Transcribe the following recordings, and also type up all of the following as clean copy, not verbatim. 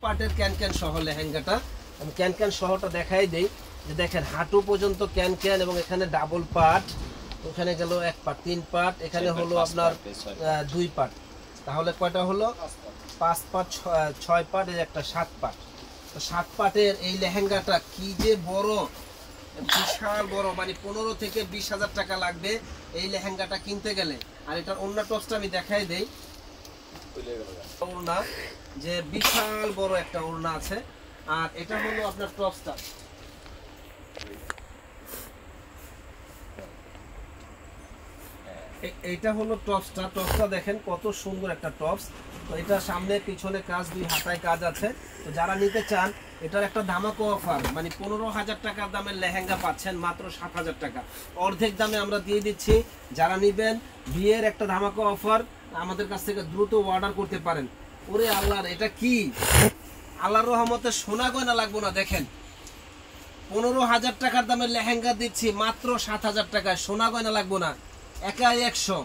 পার্টের ক্যান সহ লেহেঙ্গাটা। আমি ক্যান সহটা দেখাই দেই, যে দেখেন হাঁটু পর্যন্ত ক্যান এবং এখানে ডাবল পার্ট, ওখানে গেল 1 পার্ট 3 পার্ট, এখানে হলো আপনার 2 পার্ট, তাহলে কয়টা হলো 5 পার্ট 6 পার্ট, এই একটা 7 পার্ট। তো 7 পার্টের এই লেহেঙ্গাটা কি যে বড়, বিশাল বড়, মানে 15 থেকে 20,000 টাকা লাগবে এই লেহেঙ্গাটা কিনতে গেলে। আর এটার ওড়না টপসটা আমি দেখাই দেই, ওড়না যে বিশাল বড় একটা ওড়না আছে। আর এটা হলো আপনার টপসটা, এইটা হলো টপসটা দেখেন কত সুন্দর একটা টপস। তো এটা সামনে পিছনে কাজ, 2 হাতায় কাজ আছে। তো যারা নিতে চান এটার একটা ধামাকা অফার, মানে 15,000 টাকার দামের লেহেঙ্গা পাচ্ছেন মাত্র 7,000 টাকা, অর্ধেক দামে আমরা দিয়ে দিচ্ছি। যারা নেবেন বিয়ের একটা ধামাকা অফার, আমাদের কাছ থেকে দ্রুত অর্ডার করতে পারেন। ওরে আল্লাহর, এটা কি আল্লাহর রহমতে সোনা গয়না লাগবো না। দেখেন 15,000 টাকার দামের লেহেঙ্গা দিচ্ছি মাত্র 7,000 টাকায়, সোনা গয়না লাগবো না, একাই 100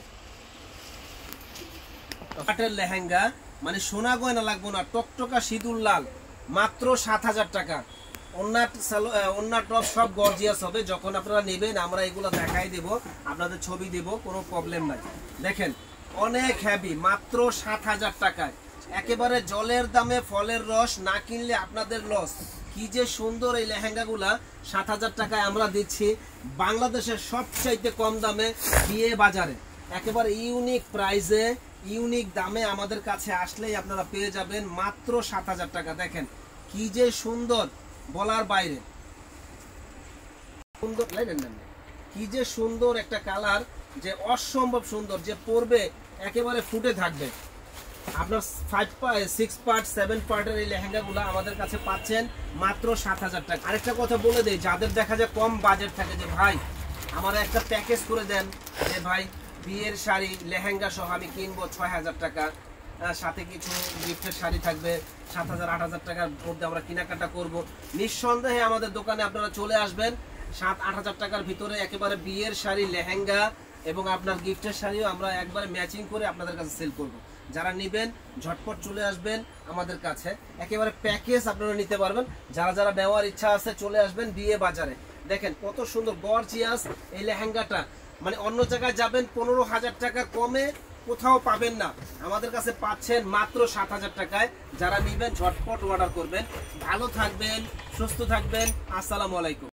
পাটের লেহেঙ্গা, মানে সোনা গয়না লাগবো না, টকটকা সিঁদুর লাল, মাত্র 7,000 টাকা। অন্য টপ সব গর্জিয়াস হবে, যখন আপনারা নেবেন আমরা এগুলো দেখাই দেব, আপনাদের ছবি দেব, কোনো প্রবলেম নাই। দেখেন অনেক হেভি, মাত্র 7,000 টাকায়, একেবারে জলের দামে ফলের রস, না কিনলে আপনাদের লস। কি যে সুন্দর এই লেহেঙ্গাগুলা 7,000 টাকায় আমরা দিচ্ছি, বাংলাদেশের সবচাইতে কম দামে বিয়ে বাজারে, একেবারে ইউনিক প্রাইসে, ইউনিক দামে আমাদের কাছে আসলেই আপনারা পেয়ে যাবেন মাত্র 7,000 টাকা। দেখেন কি যে সুন্দর, বলার বাইরে সুন্দর, কি যে সুন্দর একটা কালার, যে অসম্ভব সুন্দর, যে পরবে একেবারে ফুটে থাকবে। আপনার 6 পার্ট 7 পার্টের এই লেহেঙ্গাগুলো আমাদের কাছে পাচ্ছেন মাত্র 7,000 টাকা। আরেকটা কথা বলে দেই, যাদের দেখা যায় কম বাজেট থাকে, যে ভাই আমার একটা প্যাকেজ করে দেন, যে ভাই বিয়ের শাড়ি লেহেঙ্গা সহ আমি কিনবো 6,000 টাকা, সাথে কিছু গিফটের শাড়ি থাকবে 7,000 8,000 টাকার মধ্যে আমরা কেনাকাটা করব, নিঃসন্দেহে আমাদের দোকানে আপনারা চলে আসবেন। 7-8,000 টাকার ভিতরে একেবারে বিয়ের শাড়ি, লেহেঙ্গা এবং আপনার গিফটের শাড়িও আমরা একবারে ম্যাচিং করে আপনাদের কাছে সেল করব। যারা নেবেন ঝটপট চলে আসবেন আমাদের কাছে, একেবারে প্যাকেজ আপনারা নিতে পারবেন। যারা নেওয়ার ইচ্ছা আছে চলে আসবেন বিয়ে বাজারে। দেখেন কত সুন্দর গর্জিয়াস এই লেহেঙ্গাটা, মানে অন্য জায়গায় যাবেন 15,000 টাকা কমে কোথাও পাবেন না, আমাদের কাছে পাচ্ছেন মাত্র 7,000 টাকায়। যারা নেবেন ঝটপট অর্ডার করবেন। ভালো থাকবেন, সুস্থ থাকবেন, আসসালামু আলাইকুম।